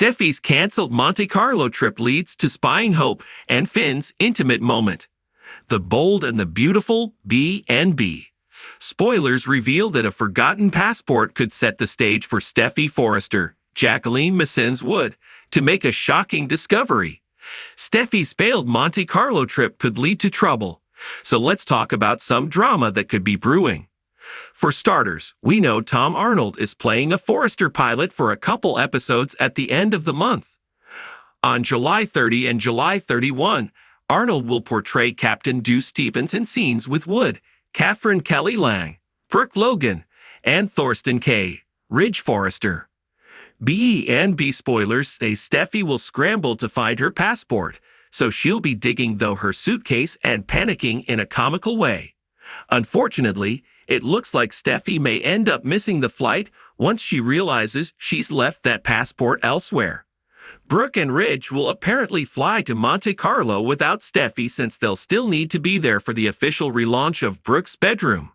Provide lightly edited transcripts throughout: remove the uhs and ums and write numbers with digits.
Steffi's canceled Monte Carlo trip leads to spying Hope and Finn's intimate moment. The Bold and the Beautiful B&B. Spoilers reveal that a forgotten passport could set the stage for Steffy Forrester, Jacqueline Massens Wood, to make a shocking discovery. Steffi's failed Monte Carlo trip could lead to trouble, so let's talk about some drama that could be brewing. For starters, we know Tom Arnold is playing a Forrester pilot for a couple episodes at the end of the month. On July 30 and July 31, Arnold will portray Captain Deuce Stevens in scenes with Wood, Catherine Kelly Lang, Brooke Logan, and Thorsten K. Ridge Forrester. B&B spoilers say Steffi will scramble to find her passport, so she'll be digging through her suitcase and panicking in a comical way. Unfortunately, it looks like Steffi may end up missing the flight once she realizes she's left that passport elsewhere. Brooke and Ridge will apparently fly to Monte Carlo without Steffi since they'll still need to be there for the official relaunch of Brooke's bedroom.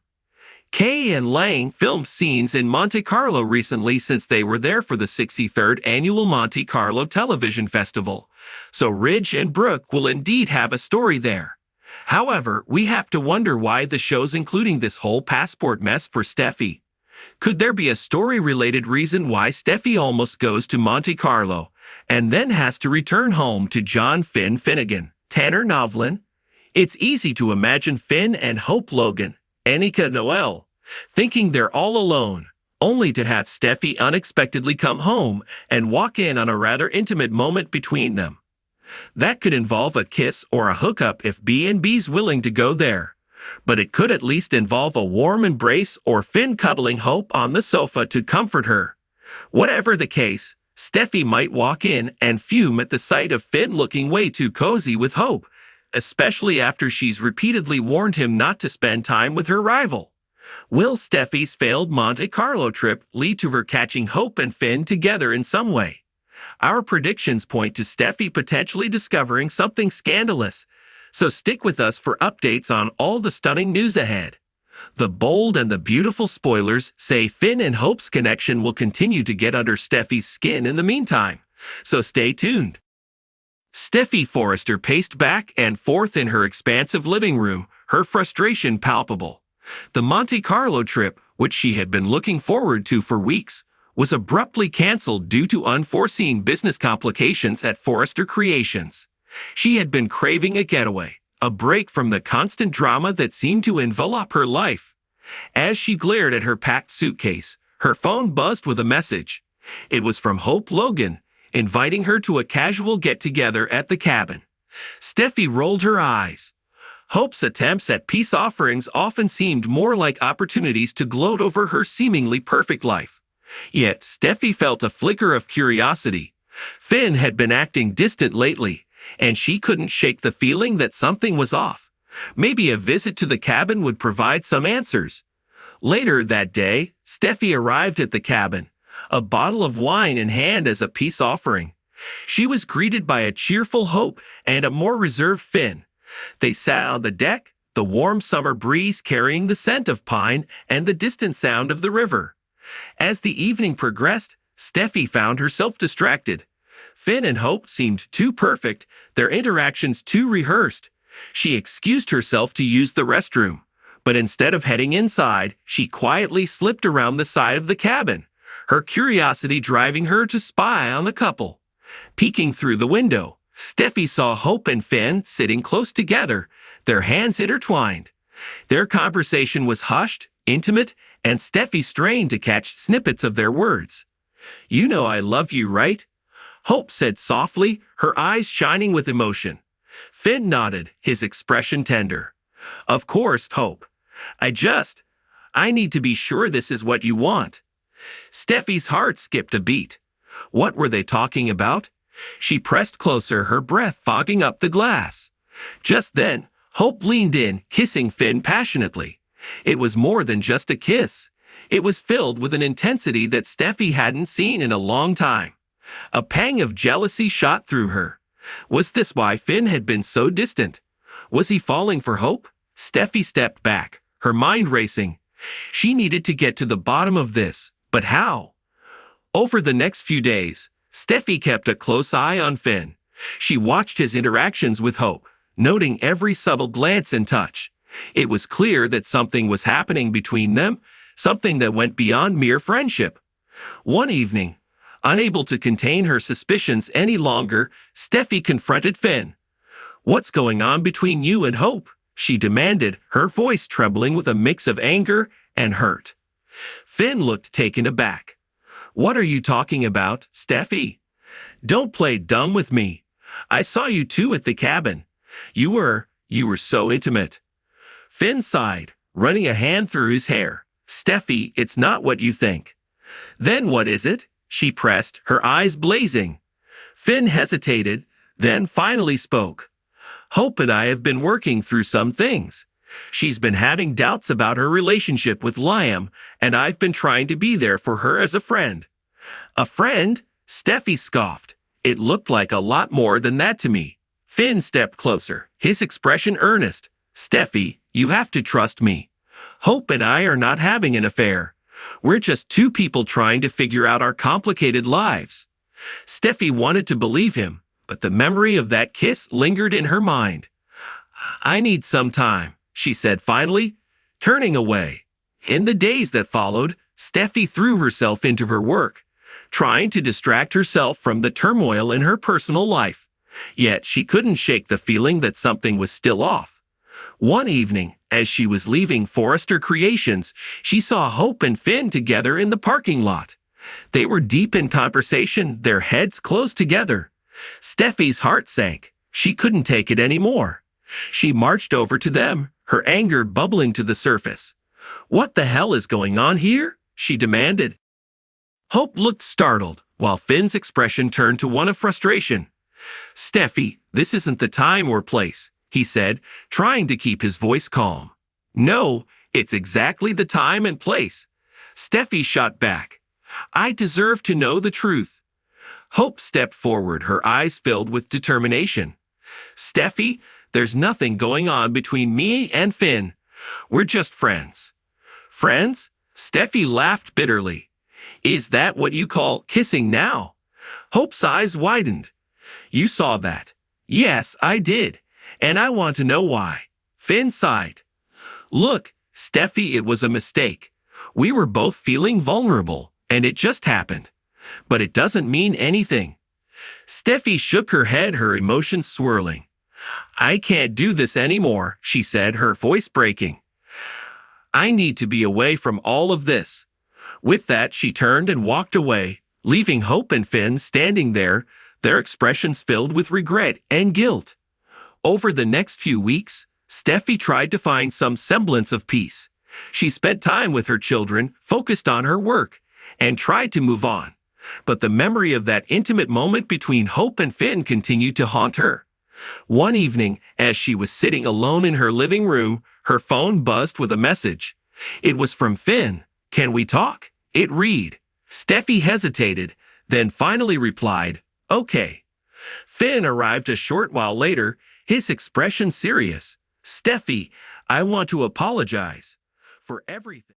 Kay and Lang filmed scenes in Monte Carlo recently since they were there for the 63rd annual Monte Carlo Television Festival, so Ridge and Brooke will indeed have a story there. However, we have to wonder why the show's including this whole passport mess for Steffi. Could there be a story-related reason why Steffi almost goes to Monte Carlo and then has to return home to John Finn Finnegan, Tanner Novlin? It's easy to imagine Finn and Hope Logan, Annika Noel, thinking they're all alone, only to have Steffi unexpectedly come home and walk in on a rather intimate moment between them. That could involve a kiss or a hookup if B&B's willing to go there, but it could at least involve a warm embrace or Finn cuddling Hope on the sofa to comfort her. Whatever the case, Steffi might walk in and fume at the sight of Finn looking way too cozy with Hope, especially after she's repeatedly warned him not to spend time with her rival. Will Steffi's failed Monte Carlo trip lead to her catching Hope and Finn together in some way? Our predictions point to Steffi potentially discovering something scandalous, so stick with us for updates on all the stunning news ahead. The Bold and the Beautiful spoilers say Finn and Hope's connection will continue to get under Steffi's skin in the meantime, so stay tuned. Steffi Forrester paced back and forth in her expansive living room, her frustration palpable. The Monte Carlo trip, which she had been looking forward to for weeks, was abruptly canceled due to unforeseen business complications at Forrester Creations. She had been craving a getaway, a break from the constant drama that seemed to envelop her life. As she glared at her packed suitcase, her phone buzzed with a message. It was from Hope Logan, inviting her to a casual get-together at the cabin. Steffi rolled her eyes. Hope's attempts at peace offerings often seemed more like opportunities to gloat over her seemingly perfect life. Yet Steffi felt a flicker of curiosity. Finn had been acting distant lately, and she couldn't shake the feeling that something was off. Maybe a visit to the cabin would provide some answers. Later that day, Steffi arrived at the cabin, a bottle of wine in hand as a peace offering. She was greeted by a cheerful Hope and a more reserved Finn. They sat on the deck, the warm summer breeze carrying the scent of pine and the distant sound of the river. As the evening progressed, Steffi found herself distracted. Finn and Hope seemed too perfect, their interactions too rehearsed. She excused herself to use the restroom, but instead of heading inside, she quietly slipped around the side of the cabin, her curiosity driving her to spy on the couple. Peeking through the window, Steffi saw Hope and Finn sitting close together, their hands intertwined. Their conversation was hushed, intimate, and Steffi strained to catch snippets of their words. "You know I love you, right?" Hope said softly, her eyes shining with emotion. Finn nodded, his expression tender. "Of course, Hope. I need to be sure this is what you want." Steffi's heart skipped a beat. What were they talking about? She pressed closer, her breath fogging up the glass. Just then, Hope leaned in, kissing Finn passionately. It was more than just a kiss. It was filled with an intensity that Steffi hadn't seen in a long time. A pang of jealousy shot through her. Was this why Finn had been so distant? Was he falling for Hope? Steffi stepped back, her mind racing. She needed to get to the bottom of this, but how? Over the next few days, Steffi kept a close eye on Finn. She watched his interactions with Hope, noting every subtle glance and touch. It was clear that something was happening between them, something that went beyond mere friendship. One evening, unable to contain her suspicions any longer, Steffi confronted Finn. "What's going on between you and Hope?" she demanded, her voice trembling with a mix of anger and hurt. Finn looked taken aback. "What are you talking about, Steffi? Don't play dumb with me. I saw you two at the cabin. You were so intimate." Finn sighed, running a hand through his hair. "Steffi, it's not what you think." "Then what is it?" she pressed, her eyes blazing. Finn hesitated, then finally spoke. "Hope and I have been working through some things. She's been having doubts about her relationship with Liam, and I've been trying to be there for her as a friend." "A friend?" Steffi scoffed. "It looked like a lot more than that to me." Finn stepped closer, his expression earnest. "Steffi, you have to trust me. Hope and I are not having an affair. We're just two people trying to figure out our complicated lives." Steffi wanted to believe him, but the memory of that kiss lingered in her mind. "I need some time," she said finally, turning away. In the days that followed, Steffi threw herself into her work, trying to distract herself from the turmoil in her personal life. Yet she couldn't shake the feeling that something was still off. One evening, as she was leaving Forrester Creations, she saw Hope and Finn together in the parking lot. They were deep in conversation, their heads close together. Steffi's heart sank. She couldn't take it anymore. She marched over to them, her anger bubbling to the surface. "What the hell is going on here?" she demanded. Hope looked startled, while Finn's expression turned to one of frustration. "Steffi, this isn't the time or place," he said, trying to keep his voice calm. "No, it's exactly the time and place." Steffi shot back. "I deserve to know the truth." Hope stepped forward, her eyes filled with determination. "Steffi, there's nothing going on between me and Finn. We're just friends." "Friends?" Steffi laughed bitterly. "Is that what you call kissing now?" Hope's eyes widened. "You saw that." "Yes, I did. And I want to know why." Finn sighed. "Look, Steffi, it was a mistake. We were both feeling vulnerable, and it just happened. But it doesn't mean anything." Steffi shook her head, her emotions swirling. "I can't do this anymore," she said, her voice breaking. "I need to be away from all of this." With that, she turned and walked away, leaving Hope and Finn standing there, their expressions filled with regret and guilt. Over the next few weeks, Steffi tried to find some semblance of peace. She spent time with her children, focused on her work, and tried to move on. But the memory of that intimate moment between Hope and Finn continued to haunt her. One evening, as she was sitting alone in her living room, her phone buzzed with a message. It was from Finn. "Can we talk?" it read. Steffi hesitated, then finally replied, "Okay." Finn arrived a short while later, his expression serious. "Steffi, I want to apologize for everything."